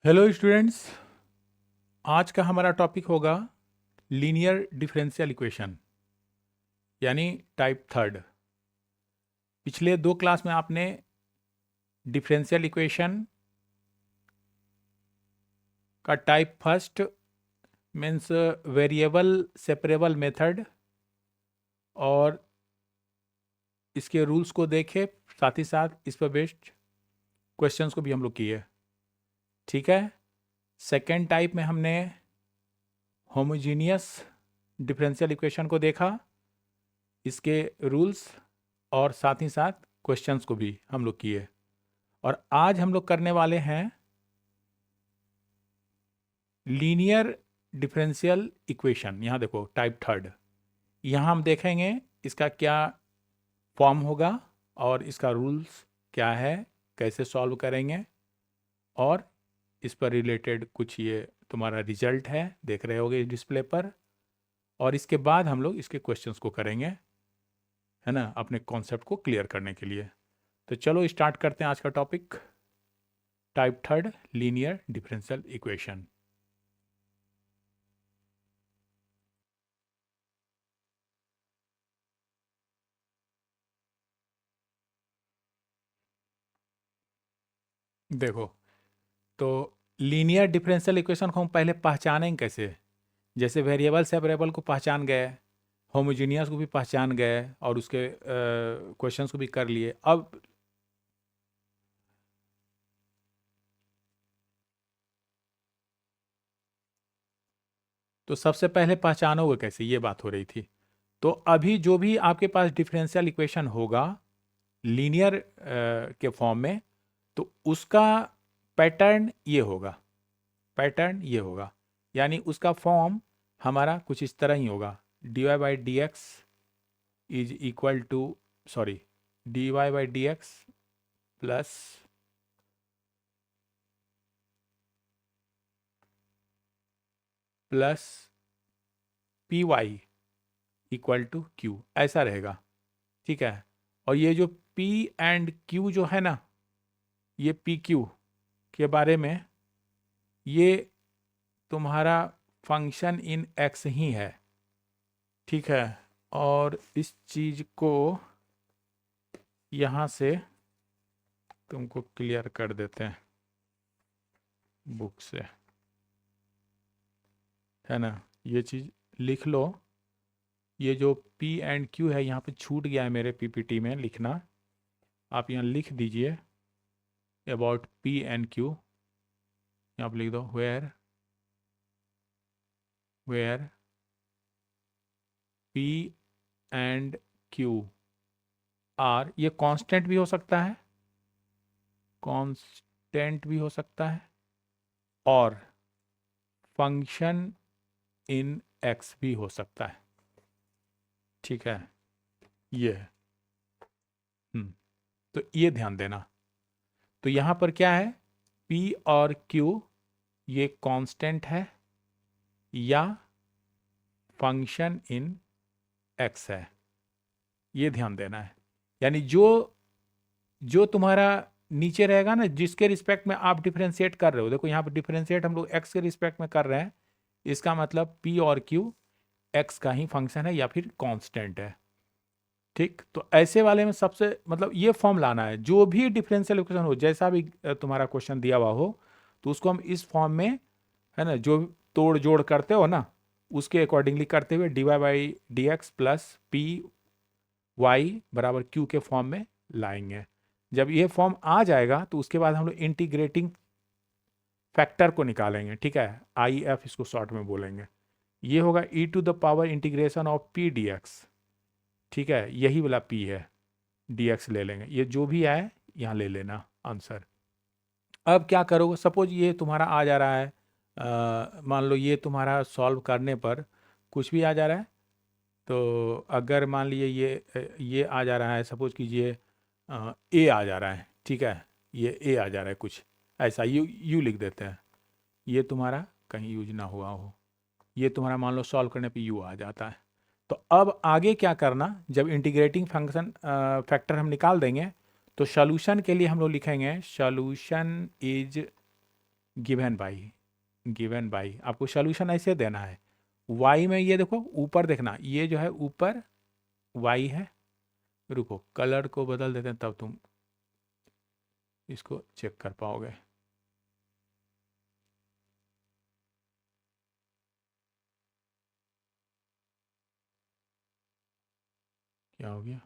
Hello students. आज का हमारा टॉपिक होगा लीनियर डिफरेंशियल इक्वेशन यानी टाइप थर्ड। पिछले दो क्लास में आपने डिफरेंशियल इक्वेशन का type first means variable separable method और इसके रूल्स को देखे, साथ ही साथ इस पर बेस्ड क्वेश्चंस को भी हम लोग किए। ठीक है। सेकेंड टाइप में हमने होमोजीनियस डिफरेंशियल इक्वेशन को देखा, इसके रूल्स और साथ ही साथ क्वेश्चंस को भी हम लोग किए। और आज हम लोग करने वाले हैं लीनियर डिफरेंशियल इक्वेशन। यहाँ देखो टाइप थर्ड। यहाँ हम देखेंगे इसका क्या फॉर्म होगा और इसका रूल्स क्या है, कैसे सॉल्व करेंगे, और इस पर रिलेटेड कुछ ये तुम्हारा रिजल्ट है, देख रहे होगे डिस्प्ले पर। और इसके बाद हम लोग इसके क्वेश्चंस को करेंगे, है ना, अपने कॉन्सेप्ट को क्लियर करने के लिए। तो चलो स्टार्ट करते हैं आज का topic, type third linear differential equation. देखो, तो लीनियर डिफरेंशियल इक्वेशन को हम पहले पहचानेंगे कैसे। जैसे वेरिएबल सेपरेबल को पहचान गए, होमोजीनियस को भी पहचान गए और उसके क्वेश्चंस को भी कर लिए। अब तो सबसे पहले पहचानोगे कैसे, ये बात हो रही थी। तो अभी जो भी आपके पास डिफरेंशियल इक्वेशन होगा लीनियर के फॉर्म में, तो उसका पैटर्न ये होगा, पैटर्न ये होगा, यानी उसका फॉर्म हमारा कुछ इस तरह ही होगा। D y by d x is equal to, sorry, d y by d x plus plus p y equal to q, ऐसा रहेगा। ठीक है। और ये जो पी एंड क्यू जो है ना, ये पी क्यू के बारे में, ये तुम्हारा फंक्शन इन एक्स ही है। ठीक है। और इस चीज को यहाँ से तुमको क्लियर कर देते हैं बुक से, है ना। ये चीज़ लिख लो। ये जो P एंड Q है यहाँ पे छूट गया है मेरे PPT में लिखना, आप यहाँ लिख दीजिए अबाउट P एंड Q। यहाँ पे लिख दो where where P and Q are, ये कांस्टेंट भी हो सकता है, कांस्टेंट भी हो सकता है, और फंक्शन इन एक्स भी हो सकता है। ठीक है, ये है। तो ये ध्यान देना। तो यहाँ पर क्या है, P और Q ये कांस्टेंट है या फंक्शन इन एक्स है, ये ध्यान देना है। यानी जो जो तुम्हारा नीचे रहेगा ना, जिसके रिस्पेक्ट में आप डिफरेंशिएट कर रहे हो, देखो यहाँ पर डिफरेंशिएट हम लोग एक्स के रिस्पेक्ट में कर रहे हैं, इसका मतलब P और Q एक्स का ही फंक्शन है या फिर कांस्टेंट है। ठीक। तो ऐसे वाले में सबसे मतलब ये फॉर्म लाना है, जो भी डिफरेंशियल इक्वेशन हो, जैसा भी तुम्हारा क्वेश्चन दिया हुआ हो, तो उसको हम इस फॉर्म में, है ना, जो तोड़ जोड़ करते हो ना, उसके अकॉर्डिंगली करते हुए d y by d x plus p y बराबर क्यू के फॉर्म में लाएंगे। जब ये फॉर्म आ जाएगा तो उसके बाद हम लोग इंटीग्रेटिंग फैक्टर को निकालेंगे। ठीक है, आई एफ इसको शॉर्ट में बोलेंगे। ये होगा e to the power integration of p d x. ठीक है, यही वाला पी है, डी एक्स ले लेंगे, ये जो भी आए यहाँ ले लेना आंसर। अब क्या करोगे, सपोज ये तुम्हारा आ जा रहा है, मान लो ये तुम्हारा सॉल्व करने पर कुछ भी आ जा रहा है, तो अगर मान लीजिए ये आ जा रहा है, सपोज कीजिए ए आ जा रहा है। ठीक है, ये ए आ जा रहा है, कुछ ऐसा यू लिख देते हैं, ये तुम्हारा कहीं यूज ना हुआ हो, ये तुम्हारा मान लो सॉल्व करने पे यू आ जाता है। तो अब आगे क्या करना, जब इंटीग्रेटिंग फंक्शन फैक्टर हम निकाल देंगे, तो सॉल्यूशन के लिए हम लोग लिखेंगे सॉल्यूशन इज गिवन बाई आपको सोल्यूशन ऐसे देना है। y में ये देखो ऊपर देखना, ये जो है ऊपर y है। रुको कलर को बदल देते हैं तब तुम इसको चेक कर पाओगे। क्या हो गया?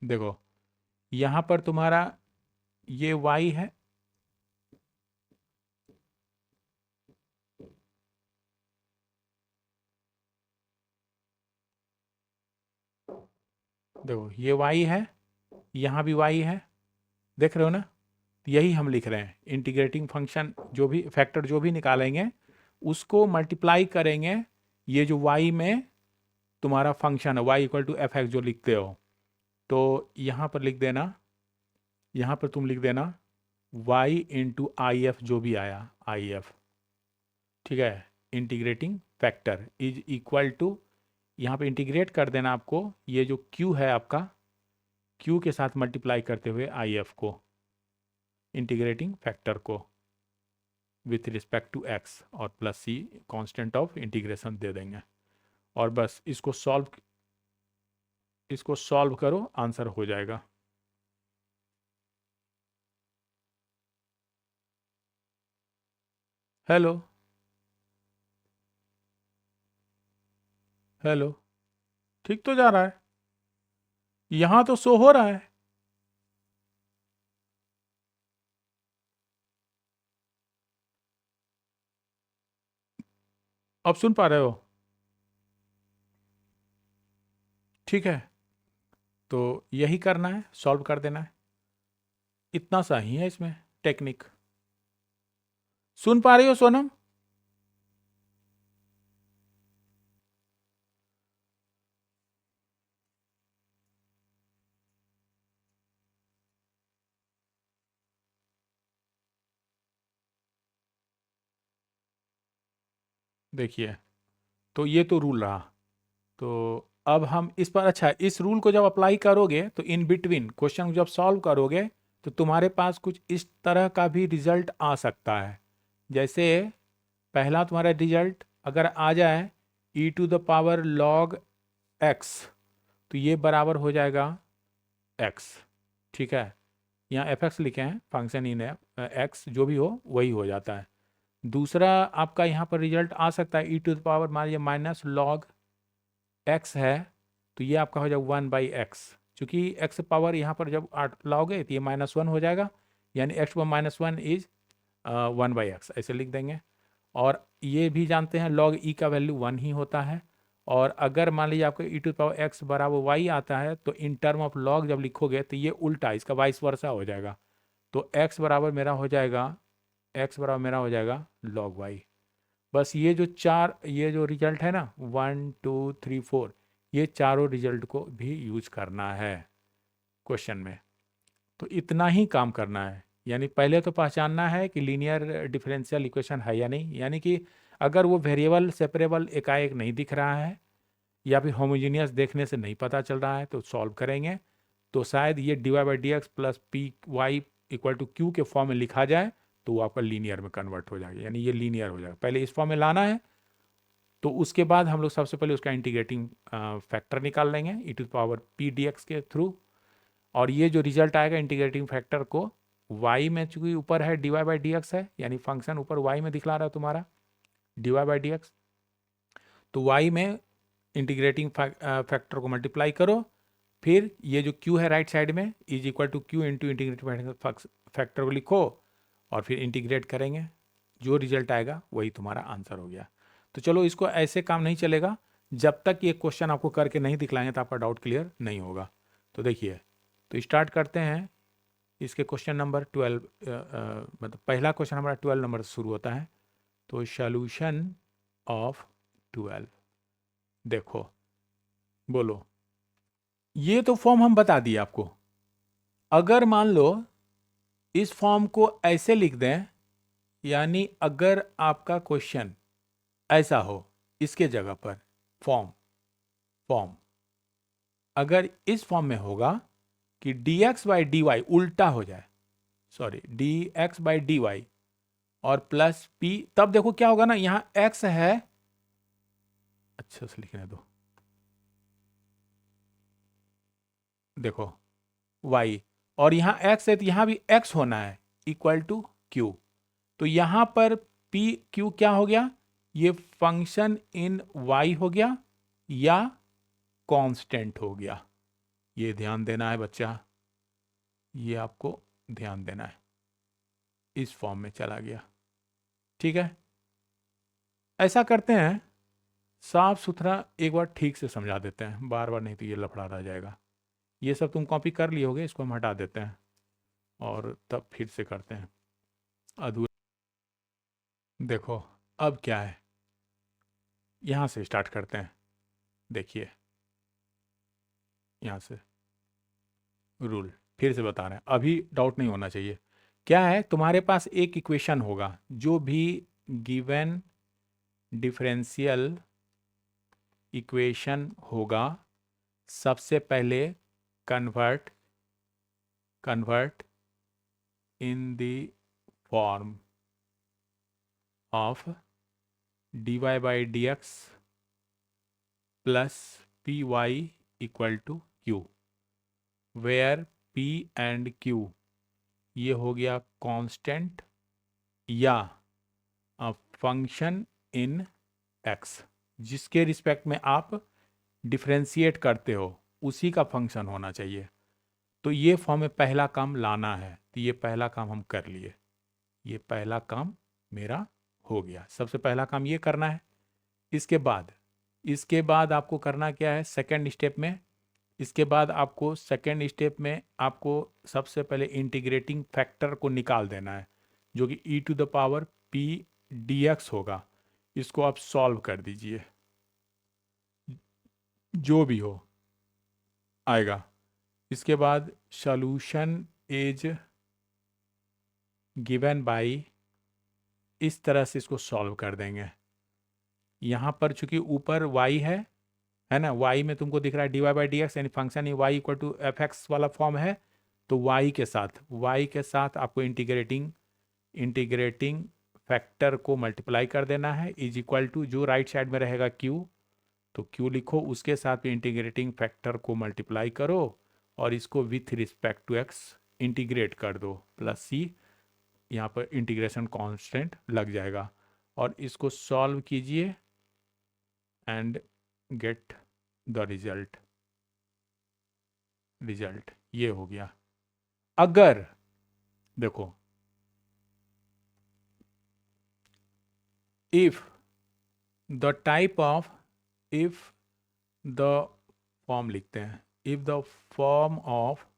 देखो यहां पर तुम्हारा ये y है, देखो ये y है, यहां भी y है, देख रहे हो ना? यही हम लिख रहे हैं। इंटीग्रेटिंग फंक्शन जो भी फैक्टर जो भी निकालेंगे उसको मल्टीप्लाई करेंगे ये जो y में तुम्हारा फंक्शन है y equal to f x जो लिखते हो, तो यहाँ पर लिख देना, यहाँ पर तुम लिख देना y इंटू आई एफ जो भी आया आई एफ, ठीक है। Integrating factor is equal to, यहाँ पे इंटीग्रेट कर देना आपको ये जो q है आपका, q के साथ मल्टीप्लाई करते हुए आई एफ को, इंटीग्रेटिंग फैक्टर को विथ रिस्पेक्ट टू x और plus c constant of integration दे देंगे। और बस इसको सॉल्व करो, आंसर हो जाएगा। हेलो हेलो, ठीक तो जा रहा है, यहां तो शो हो रहा है। अब सुन पा रहे हो? ठीक है, तो यही करना है, सॉल्व कर देना है, इतना सा ही है इसमें टेक्निक। सुन पा रही हो सोनम? देखिए, तो ये तो रूल रहा। तो अब हम इस पर, अच्छा इस रूल को जब अप्लाई करोगे तो इन बिटवीन क्वेश्चन जब सॉल्व करोगे तो तुम्हारे पास कुछ इस तरह का भी रिजल्ट आ सकता है। जैसे पहला तुम्हारा रिजल्ट अगर आ जाए e to the power log x, तो ये बराबर हो जाएगा x, ठीक है। यहाँ एफ एक्स लिखे हैं, फंक्शन इन एक्स जो भी हो वही हो जाता है। दूसरा आपका यहाँ पर रिजल्ट आ सकता है e टू द पावर मान लीजिए माइनस लॉग एक्स है, तो ये आपका हो जाएगा 1/x। चूंकि x पावर यहाँ पर जब लाओगे तो ये -1 हो जाएगा, यानी x पावर -1 इज 1/x ऐसे लिख देंगे। और ये भी जानते हैं log e का वैल्यू 1 ही होता है। और अगर मान लीजिए आपको e टू पावर x बराबर y आता है तो इन टर्म ऑफ log जब लिखोगे तो ये उल्टा इसका वाइस वर्सा हो जाएगा। तो x बराबर मेरा हो जाएगा, x बराबर मेरा हो जाएगा log y। बस ये जो रिजल्ट है ना 1 2 3 4, ये चारों रिजल्ट को भी यूज करना है क्वेश्चन में। तो इतना ही काम करना है, यानी पहले तो पहचानना है कि लीनियर डिफरेंशियल इक्वेशन है या नहीं, यानी कि अगर वो वेरिएबल सेपरेबल एकाएक नहीं दिख रहा है या फिर होमोजीनियस देखने से नहीं पता चल रहा है तो सॉल्व करेंगे। तो शायद ये dy/dx plus p y equal to q के फॉर्म में लिखा जाए तो वो आपका लीनियर में कन्वर्ट हो जाएगा, यानी ये लीनियर हो जाएगा। पहले इस फॉर्म में लाना है, तो उसके बाद हम लोग सबसे पहले उसका इंटीग्रेटिंग फैक्टर निकाल लेंगे e to power p d x के थ्रू। और ये जो रिजल्ट आएगा इंटीग्रेटिंग फैक्टर को y में, चूंकि ऊपर है dy/dx है, यानी फंक्शन ऊपर y में दिखला रहा है तुम्हारा dy/dx, तो y में इंटीग्रेटिंग फैक्टर को मल्टीप्लाई करो, फिर ये जो q है राइट साइड में is equal to q into integrating factor को लिखो और फिर इंटीग्रेट करेंगे, जो रिजल्ट आएगा वही तुम्हारा आंसर हो गया। तो चलो इसको ऐसे काम नहीं चलेगा, जब तक ये क्वेश्चन आपको करके नहीं दिखलाएंगे तो आपका डाउट क्लियर नहीं होगा। तो देखिए, तो स्टार्ट करते हैं इसके क्वेश्चन नंबर 12, मतलब पहला क्वेश्चन हमारा 12 नंबर से शुरू होता है। तो सॉल्यूशन ऑफ 12, देखो बोलो, ये तो फॉर्म हम बता दिए आपको। अगर मान लो इस फॉर्म को ऐसे लिख दें, यानी अगर आपका क्वेश्चन ऐसा हो, इसके जगह पर फॉर्म फॉर्म अगर इस फॉर्म में होगा कि dx बाई dy उल्टा हो जाए, सॉरी dx बाई dy और प्लस p, तब देखो क्या होगा ना, यहां x है, अच्छा से लिखने दो, देखो y और यहां x है तो यहां भी x होना है इक्वल टू q। तो यहां पर p q क्या हो गया, ये फंक्शन इन y हो गया या कांस्टेंट हो गया। ये ध्यान देना है बच्चा, ये आपको ध्यान देना है। इस फॉर्म में चला गया, ठीक है। ऐसा करते हैं, साफ सुथरा एक बार ठीक से समझा देते हैं, बार बार नहीं तो ये लफड़ा रह जाएगा। ये सब तुम कॉपी कर लिए होगे, इसको हम हटा देते हैं और तब फिर से करते हैं अधूरा। देखो अब क्या है, यहां से स्टार्ट करते हैं। देखिए यहां से रूल फिर से बता रहे हैं, अभी डाउट नहीं होना चाहिए। क्या है, तुम्हारे पास एक इक्वेशन होगा, जो भी गिवन डिफरेंशियल इक्वेशन होगा, सबसे पहले convert in the form of dy by dx plus p y equal to q, where p and q ये हो गया कांस्टेंट या फंक्शन इन x, जिसके रिस्पेक्ट में आप डिफरेंशिएट करते हो उसी का फंक्शन होना चाहिए। तो ये फॉर्म में पहला काम लाना है, तो ये पहला काम हम कर लिए, ये पहला काम मेरा हो गया। सबसे पहला काम ये करना है। इसके बाद आपको करना क्या है सेकंड स्टेप में, इसके बाद आपको सेकंड स्टेप में आपको सबसे पहले इंटीग्रेटिंग फैक्टर को निकाल देना है, जो कि e to the power p dx होगा। इसको आप सॉल्व कर दीजिए, जो भी हो आएगा। इसके बाद सॉल्यूशन इज गिवन बाय, इस तरह से इसको सॉल्व कर देंगे। यहाँ पर चूंकि ऊपर y है ना, y में तुमको दिख रहा है dy बाई डी एक्स, यानी function y equal to f x वाला फॉर्म है। तो y के साथ आपको इंटीग्रेटिंग फैक्टर को मल्टीप्लाई कर देना है, इज इक्वल टू जो राइट साइड में रहेगा q, तो q लिखो, उसके साथ भी इंटीग्रेटिंग फैक्टर को मल्टीप्लाई करो और इसको with respect to x integrate कर दो, प्लस c, यहाँ पर इंटीग्रेशन कांस्टेंट लग जाएगा। और इसको सॉल्व कीजिए एंड गेट द रिजल्ट ये हो गया। अगर देखो if the type of, if the form लिखते हैं, if the form of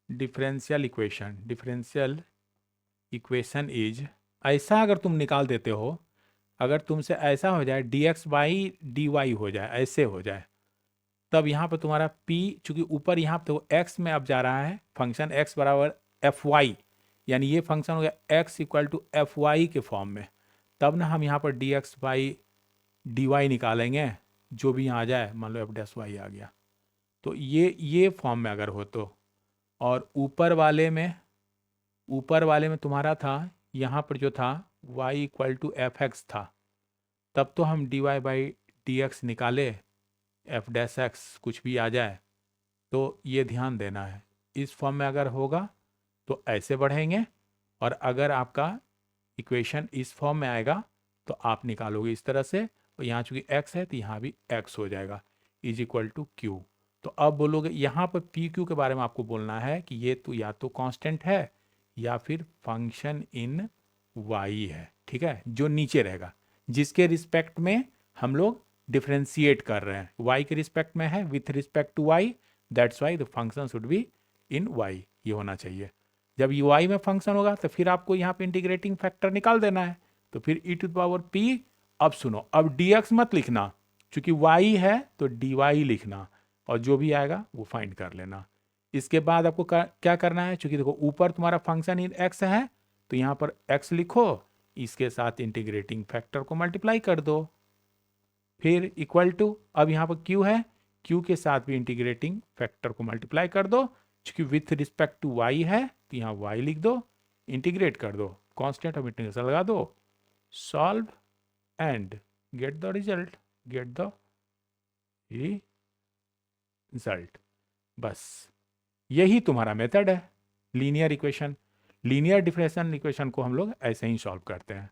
differential equation is, ऐसा अगर तुम निकाल देते हो, अगर तुमसे ऐसा हो जाए dx बाई dy हो जाए, ऐसे हो जाए, तब यहाँ पर तुम्हारा p, चूंकि ऊपर यहाँ पे तो x में अब जा रहा है, फंक्शन x बराबर एफ वाई, यानी ये फंक्शन हो गया x equal to f y के फॉर्म में। तब ना हम यहाँ पर dx बाई dy निकालेंगे, जो भी यहाँ आ जाए, मान लो एफ डैश वाई आ गया, तो ये फॉर्म में अगर हो तो। और ऊपर वाले में तुम्हारा था, यहाँ पर जो था y equal to f x था, तब तो हम dy बाई डी एक्स निकाले, एफ डैश एक्स कुछ भी आ जाए। तो ये ध्यान देना है, इस फॉर्म में अगर होगा तो ऐसे बढ़ेंगे, और अगर आपका इक्वेशन इस फॉर्म में आएगा तो आप निकालोगे इस तरह से, और यहाँ चूंकि x है तो यहाँ भी x हो जाएगा, इज इक्वल टू क्यू। तो अब बोलोगे यहाँ पर पी क्यू के बारे में आपको बोलना है कि ये तो या तो कांस्टेंट है या फिर फंक्शन इन y है, ठीक है, जो नीचे रहेगा, जिसके रिस्पेक्ट में हम लोग डिफरेंशिएट कर रहे हैं, y के रिस्पेक्ट में है, with respect to y, that's why the function should be in y, ये होना चाहिए। जब y में फंक्शन होगा तो फिर आपको यहाँ पे इंटीग्रेटिंग फैक्टर निकाल देना है, तो फिर e to the power p। अब सुनो, अब dx मत लिखना, क्योंकि y है तो dy लिखना, और जो भी आएगा वो फाइंड कर लेना। इसके बाद आपको क्या करना है, क्योंकि देखो ऊपर तुम्हारा फंक्शन इन x है, तो यहाँ पर x लिखो, इसके साथ इंटीग्रेटिंग फैक्टर को मल्टीप्लाई कर दो, फिर इक्वल टू, अब यहाँ पर क्यू है, क्यू के साथ भी इंटीग्रेटिंग फैक्टर को मल्टीप्लाई कर दो, क्योंकि विथ रिस्पेक्ट टू वाई है तो यहाँ वाई लिख दो, इंटीग्रेट कर दो, कांस्टेंट ऑफ इंटीग्रेशन लगा दो, solve and get the result, get the result. बस यही तुम्हारा मेथड है linear equation. Linear differential equation को हम लोग ऐसे ही सॉल्व करते हैं,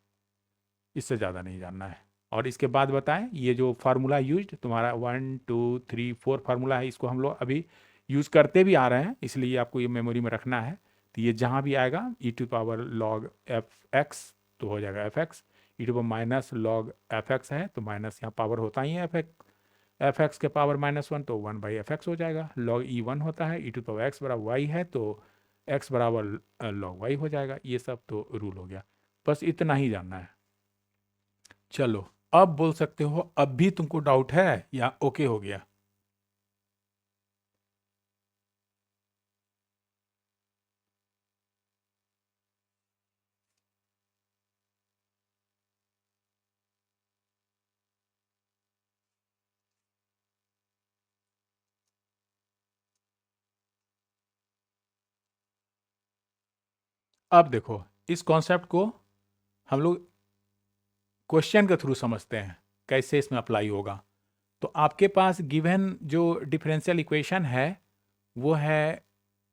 इससे ज़्यादा नहीं जानना है। और इसके बाद बताएं, ये जो फार्मूला यूज तुम्हारा 1 2 3 4 फार्मूला है, इसको हम लोग अभी यूज करते भी आ रहे हैं, इसलिए आपको ये मेमोरी में रखना है। तो ये जहाँ भी आएगा e to power log f x तो हो जाएगा f x, e to power minus log f x है तो माइनस यहाँ पावर होता ही है एफ एक्स के पावर -1 तो 1/f(x) हो जाएगा, लॉग ई 1 होता है, ई टू पावर एक्स बराबर वाई है तो x बराबर लॉग वाई हो जाएगा। ये सब तो रूल हो गया, बस इतना ही जानना है। चलो अब बोल सकते हो अब भी तुमको डाउट है या ओके हो गया? अब देखो इस कॉन्सेप्ट को हम लोग क्वेश्चन के थ्रू समझते हैं कैसे इसमें अप्लाई होगा। तो आपके पास गिवन जो डिफरेंशियल इक्वेशन है वो है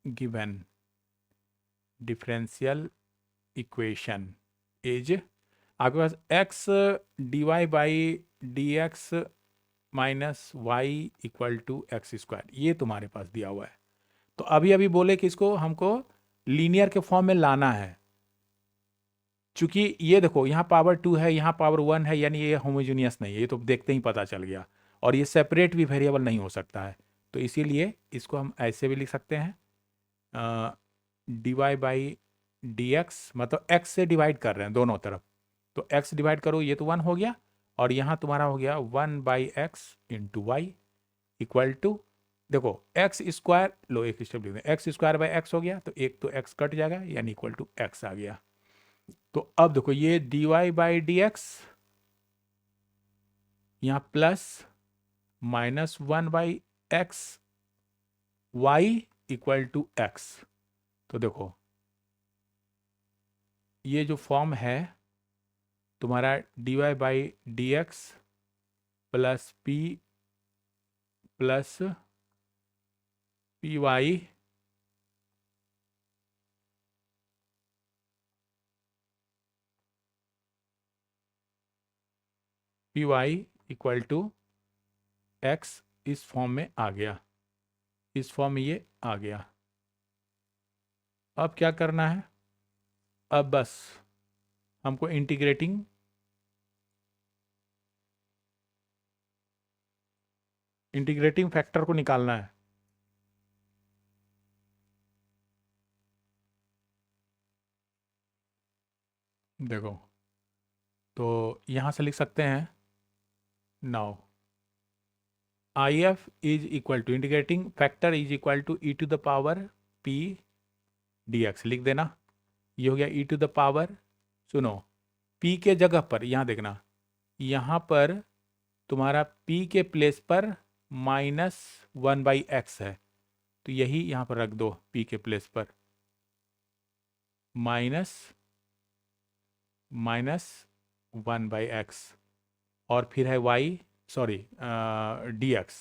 गिवन डिफरेंशियल इक्वेशन इज आपके पास x dy by d x minus y equal to x square, ये तुम्हारे पास दिया हुआ है। तो अभी अभी बोले कि इसको हमको लीनियर के फॉर्म में लाना है, चूंकि ये देखो यहाँ पावर 2 है, यहाँ पावर 1 है, यानी ये होमोजीनियस नहीं है, ये तो देखते ही पता चल गया। और ये सेपरेट भी वेरिएबल नहीं हो सकता है, तो इसीलिए इसको हम ऐसे भी लिख सकते हैं, d y by d x, मतलब x से डिवाइड कर रहे हैं दोनों तरफ, तो x डिवाइड करो ये तो 1 हो गया, और यहाँ तुम्हारा हो गया 1/x into y equal to, देखो एक्स स्क्वायर, लो एक स्टेप लिख दें, एक्स स्क्वायर बाई एक्स हो गया तो एक तो x कट जाएगा यानी इक्वल टू x आ गया। तो अब देखो ये d y by d x यहाँ plus -1/x y equal to x, तो देखो ये जो फॉर्म है तुम्हारा d y by d x plus p plus p y p y equal to x, इस फॉर्म में आ गया, इस फॉर्म में ये आ गया। अब क्या करना है, अब बस हमको इंटीग्रेटिंग फैक्टर को निकालना है। देखो तो यहां से लिख सकते हैं, now I F is equal to integrating factor is equal to e to the power p d x, लिख देना। ये हो गया ई टू द पावर, सुनो p के जगह पर यहाँ देखना, यहाँ पर तुम्हारा p के प्लेस पर -1/x है, तो यही यहाँ पर रख दो p के प्लेस पर, -1/x, और फिर है y, सॉरी dx,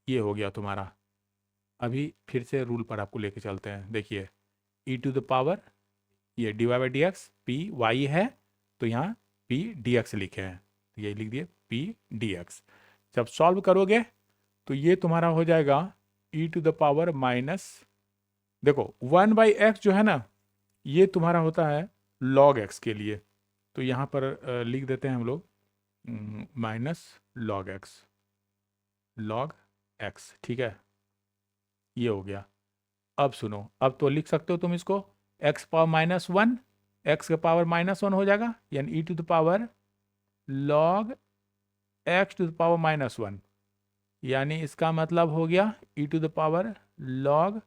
ये हो गया तुम्हारा। अभी फिर से रूल पर आपको लेके चलते हैं, देखिए ई टू द पावर ये d y by d x p y है, तो यहाँ पी डी एक्स लिखे हैं, तो ये लिख दिए पी डी एक्स। जब सॉल्व करोगे तो ये तुम्हारा हो जाएगा e to the power minus, देखो 1/x जो है ना ये तुम्हारा होता है लॉग x के लिए, तो यहाँ पर लिख देते हैं हम लोग माइनस लॉग x, ठीक है, ये हो गया। अब सुनो, अब तो लिख सकते हो तुम इसको x पावर -1, x के पावर -1 हो जाएगा, यानी e to the power log x to the power -1, यानी इसका मतलब हो गया e to the power log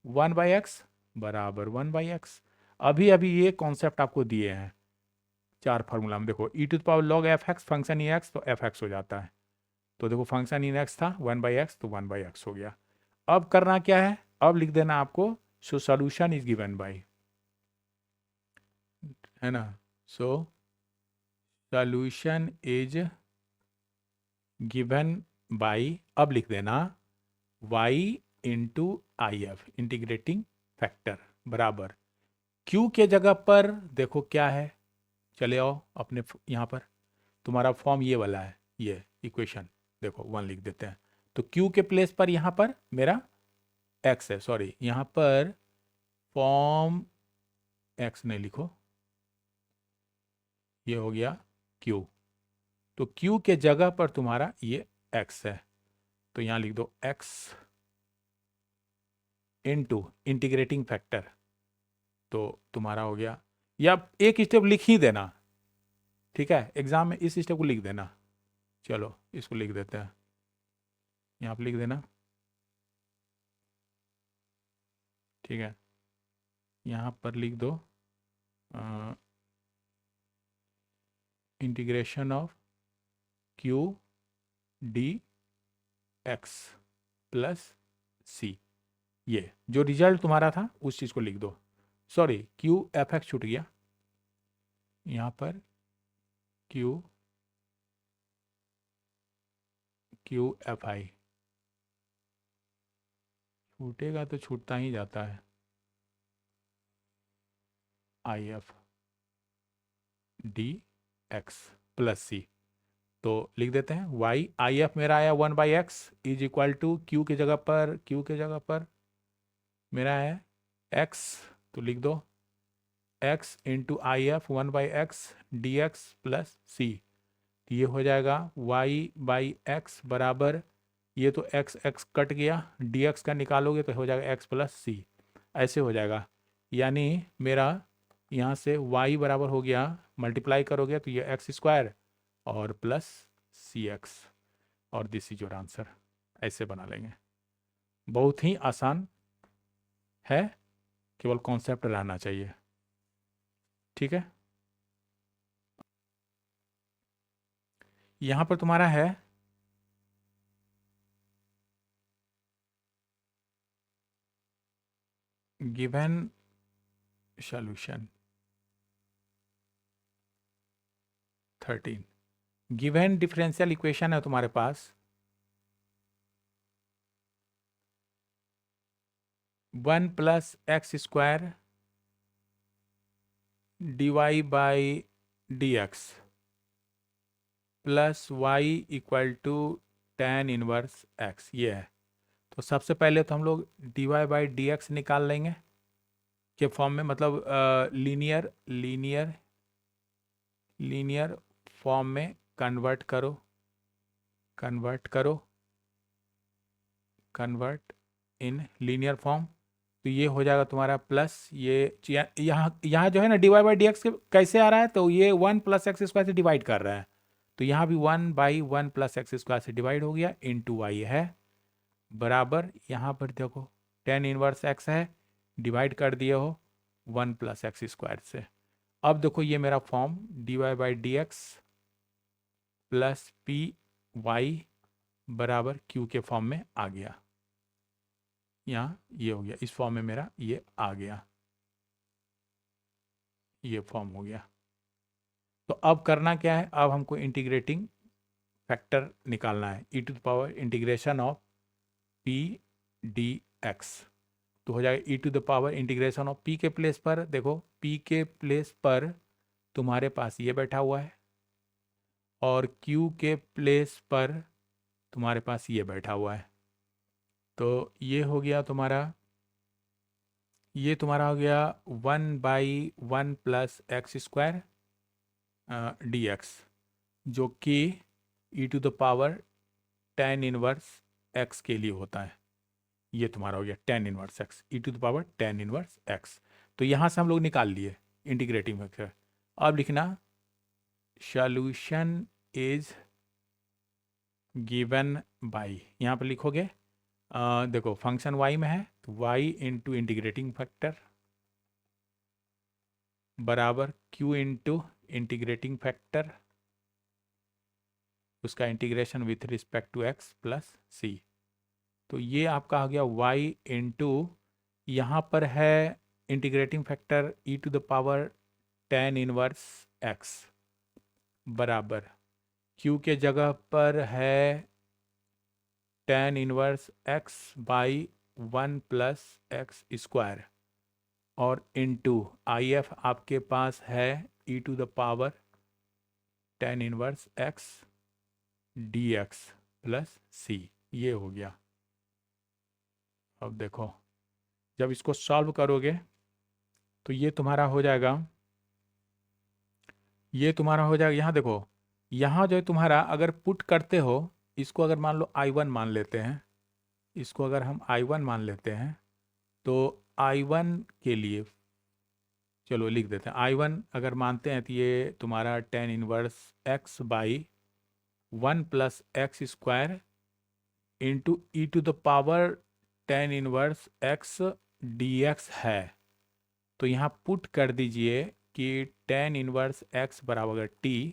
1/x बराबर 1/x। अभी अभी ये कॉन्सेप्ट आपको दिए हैं, 4 फार्मूला में देखो e to the power log f x function e x तो एफ एक्स हो जाता है। तो देखो फंक्शन इन एक्स था 1/x तो 1/x हो गया। अब करना क्या है, अब लिख देना आपको so solution is given bye, है ना, so solution is given bye, अब लिख देना y into I F integrating factor बराबर q के जगह पर देखो क्या है, चले आओ अपने यहाँ पर, तुम्हारा फॉर्म ये वाला है, ये इक्वेशन देखो 1 लिख देते हैं। तो q के प्लेस पर यहाँ पर मेरा x है, सॉरी यहाँ पर फॉर्म x नहीं लिखो, ये हो गया q, तो q के जगह पर तुम्हारा ये x है, तो यहाँ लिख दो x इनटू इंटीग्रेटिंग फैक्टर, तो तुम्हारा हो गया, या एक स्टेप लिख ही देना, ठीक है, एग्जाम में इस स्टेप को लिख देना। चलो इसको लिख देते हैं, यहाँ पर लिख देना, ठीक है, यहाँ पर लिख दो integration of q d x plus c, ये जो रिजल्ट तुम्हारा था उस चीज़ को लिख दो, सॉरी q एफ एक्स छूट गया, यहाँ पर q एफ आई छूटेगा तो छूटता ही जाता है, I F d x plus c, तो लिख देते हैं y आई एफ मेरा आया 1/x is equal to q के जगह पर मेरा है x, तो लिख दो x into I F 1/x d x plus c, तो ये हो जाएगा y/x बराबर, ये तो x कट गया, dx का निकालोगे तो हो जाएगा x प्लस सी, ऐसे हो जाएगा, यानी मेरा यहाँ से y बराबर हो गया, मल्टीप्लाई करोगे तो ये x स्क्वायर और प्लस सी एक्स, और दिस इज योर आंसर, ऐसे बना लेंगे। बहुत ही आसान है, केवल कॉन्सेप्ट रहना चाहिए, ठीक है। यहाँ पर तुम्हारा है given solution 13, given differential equation है तुम्हारे पास 1 plus x square dy by d x plus y equal to tan inverse x, ये है। तो सबसे पहले तो हम लोग dy बाई डी एक्स निकाल लेंगे के फॉर्म में, मतलब लीनियर फॉर्म में कन्वर्ट इन लीनियर फॉर्म, तो ये हो जाएगा तुम्हारा प्लस, ये यहाँ जो है ना dy बाई डी एक्स कैसे आ रहा है, तो ये 1 प्लस एक्स स्क्वायर से डिवाइड कर रहा है, तो यहाँ भी 1/1 प्लस एक्स स्क्वायर से डिवाइड हो गया, इंटू वाई है बराबर, यहाँ पर देखो tan इनवर्स x है, डिवाइड कर दिए हो 1 प्लस एक्स स्क्वायर से। अब देखो ये मेरा form dy by d x plus p y बराबर q के फॉर्म में आ गया, यहाँ ये हो गया, इस फॉर्म में मेरा ये आ गया, ये फॉर्म हो गया। तो अब करना क्या है, अब हमको इंटीग्रेटिंग फैक्टर निकालना है, e to the power integration of p d x, तो हो जाएगा e to the power integration of p के प्लेस पर, देखो पी के प्लेस पर तुम्हारे पास ये बैठा हुआ है, और क्यू के प्लेस पर तुम्हारे पास ये बैठा हुआ है, तो ये हो गया तुम्हारा, ये तुम्हारा हो गया 1/1 plus x square d x, जो कि e to the power tan inverse x के लिए होता है, ये तुम्हारा हो गया tan inverse x, e to the power tan inverse x, तो यहाँ से हम लोग निकाल लिए इंटीग्रेटिंग फैक्टर। अब लिखना सॉल्यूशन इज गिवन बाई, यहाँ पर लिखोगे देखो फंक्शन y में है तो y इंटू इंटीग्रेटिंग फैक्टर बराबर q इंटू इंटीग्रेटिंग फैक्टर, उसका integration with respect to x plus c. तो ये आपका आ गया y इंटू, यहाँ पर है integrating factor e to the power tan inverse x बराबर q के जगह पर है tan inverse x by 1 plus x square, और इनटू IF आपके पास है e to the power tan inverse x dx plus c। ये हो गया। अब देखो, जब इसको सॉल्व करोगे तो ये तुम्हारा हो जाएगा, यहाँ देखो, यहाँ जो है तुम्हारा, अगर पुट करते हो इसको, अगर मान लो I1 मान लेते हैं, इसको अगर हम I1 मान लेते हैं, तो I1 के लिए चलो लिख देते हैं, I1 अगर मानते हैं तो ये तुम्हारा tan inverse x by 1 plus x square into e to the power tan inverse x dx है। तो यहाँ पुट कर दीजिए कि tan इनवर्स x बराबर t,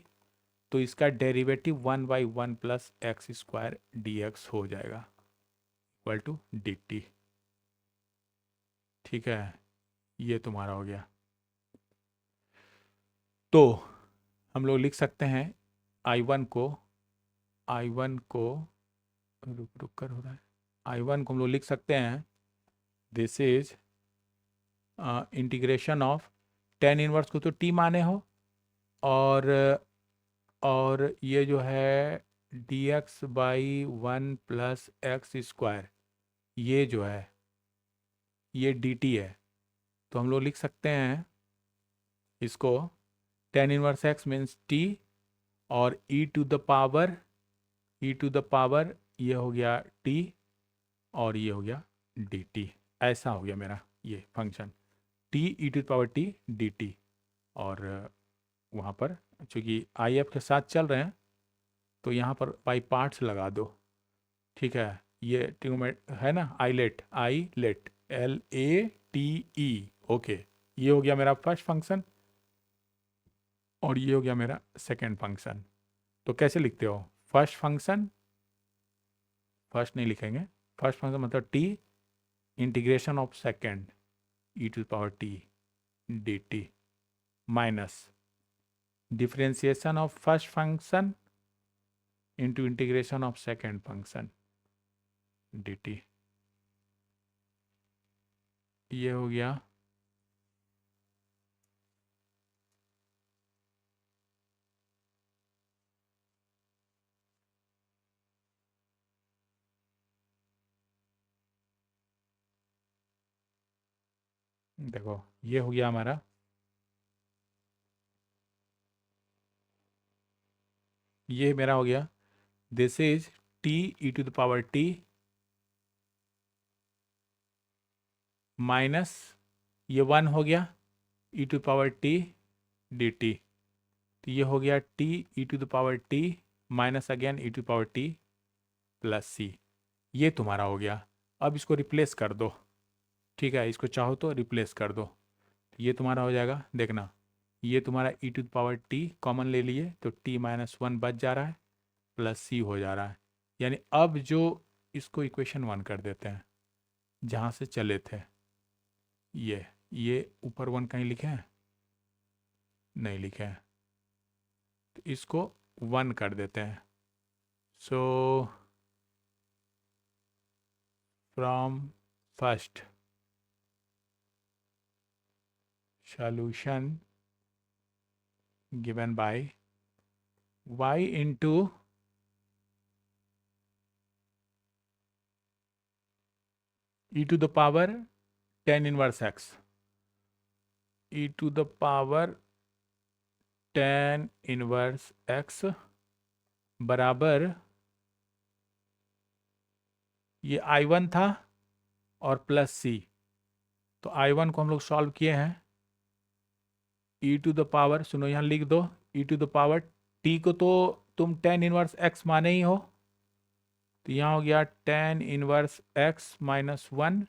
तो इसका derivative 1 by 1 plus x square dx हो जाएगा इक्वल टू dt। ठीक है, ये तुम्हारा हो गया। तो हम लोग लिख सकते हैं I1 को रुक कर हो रहा है, I1 को हम लोग लिख सकते हैं, this is integration of tan inverse को तो t माने हो, और ये जो है dx by 1 plus x square, ये जो है ये dt है। तो हम लोग लिख सकते हैं इसको tan inverse x means t, और e टू द पावर ये हो गया t, और ये हो गया dt। ऐसा हो गया मेरा ये function t e to the power t dt। और वहाँ पर चूँकि IF के साथ चल रहे हैं तो यहाँ पर बाई पार्ट्स लगा दो। ठीक है, ये ट्रिग्नोमेट है ना, आइलेट LATE। ओके, ये हो गया मेरा फर्स्ट फंक्शन, और ये हो गया मेरा सेकंड फंक्शन। तो कैसे लिखते हो, फर्स्ट नहीं लिखेंगे, फर्स्ट फंक्शन मतलब t integration of second e to the power t dt minus differentiation of first function into integration of second function dt। ये हो गया। देखो, ये हो गया हमारा, ये मेरा हो गया, this is t e to the power t minus ये 1 हो गया e to the power t dt। तो ये हो गया t e to the power t minus again e to the power t plus c। ये तुम्हारा हो गया। अब इसको रिप्लेस कर दो। ठीक है, इसको चाहो तो रिप्लेस कर दो, ये तुम्हारा हो जाएगा। देखना, ये तुम्हारा e to the power t common ले लिए तो t माइनस 1 बच जा रहा है, प्लस c हो जा रहा है। यानी अब जो इसको इक्वेशन 1 कर देते हैं जहाँ से चले थे, ये ऊपर 1 कहीं लिखे हैं, नहीं लिखे हैं, तो इसको 1 कर देते हैं। So from first solution given by y into e to the power tan inverse x, e to the power tan inverse x बराबर, ये I1 था और प्लस c। तो I1 को हम लोग सॉल्व किए हैं, e टू द पावर, सुनो यहाँ लिख दो, e to the power t को तो तुम tan इनवर्स x माने ही हो, तो यहाँ हो गया tan inverse x minus 1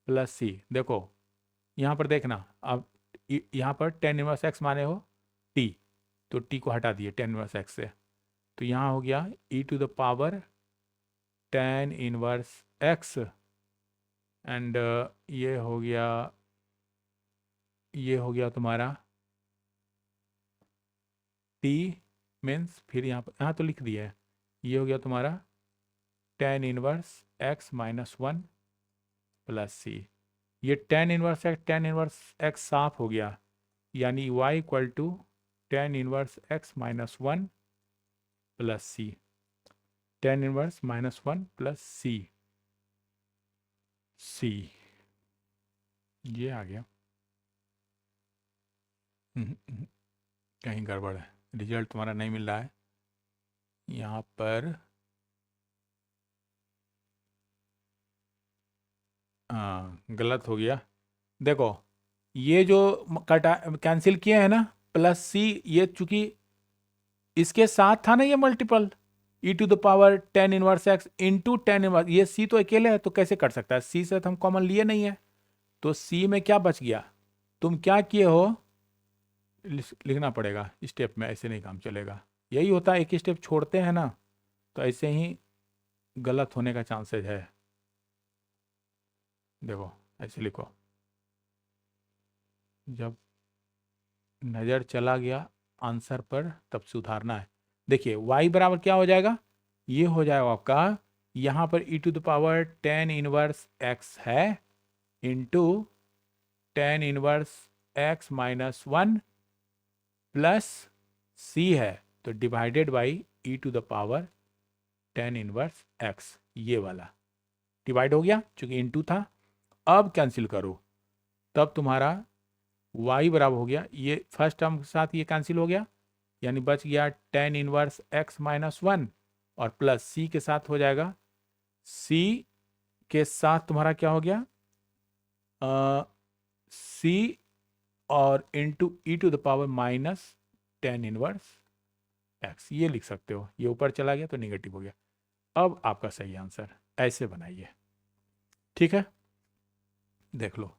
plus c। देखो यहाँ पर देखना, अब यहाँ पर tan इनवर्स x माने हो t, तो टी को हटा दिए टेन इनवर्स एक्स से, तो यहाँ हो गया e to the power tan inverse x, and ये हो गया तुम्हारा टी मीन्स, फिर यहाँ तो लिख दिया है, ये हो गया तुम्हारा tan inverse x minus one plus c. ये टेन इनवर्स एक्स साफ हो गया, यानी y equal to tan inverse x minus one plus c, tan inverse minus one plus c, ये आ गया। कहीं गड़बड़ है, रिजल्ट तुम्हारा नहीं मिल रहा है यहाँ पर। हाँ गलत हो गया, देखो ये जो कटा कैंसिल किए हैं ना प्लस सी, ये चूंकि इसके साथ था ना ये multiple e to the power tan inverse x into tan inverse, ये सी तो अकेले है तो कैसे कर सकता है, सी से तो हम कॉमन लिए नहीं है, तो सी में क्या बच गया, तुम क्या किए हो लिखना पड़ेगा स्टेप में, ऐसे नहीं काम चलेगा। यही होता है, एक स्टेप छोड़ते हैं ना तो ऐसे ही गलत होने का चांसेस है। देखो ऐसे लिखो, जब नज़र चला गया आंसर पर तब सुधारना है। देखिए y बराबर क्या हो जाएगा, ये हो जाएगा आपका, यहाँ पर e to the power tan inverse x है into tan inverse x minus one plus c है, तो divided by e to the power tan inverse x, ये वाला डिवाइड हो गया चूंकि इंटू था। अब कैंसिल करो, तब तुम्हारा y बराबर हो गया, ये फर्स्ट टर्म के साथ ये कैंसिल हो गया, यानी बच गया ten inverse x minus one, और प्लस c के साथ हो जाएगा, c के साथ तुम्हारा क्या हो गया c और into e to the power minus tan inverse x, ये लिख सकते हो, ये ऊपर चला गया तो निगेटिव हो गया। अब आपका सही आंसर ऐसे बनाइए, ठीक है, देख लो।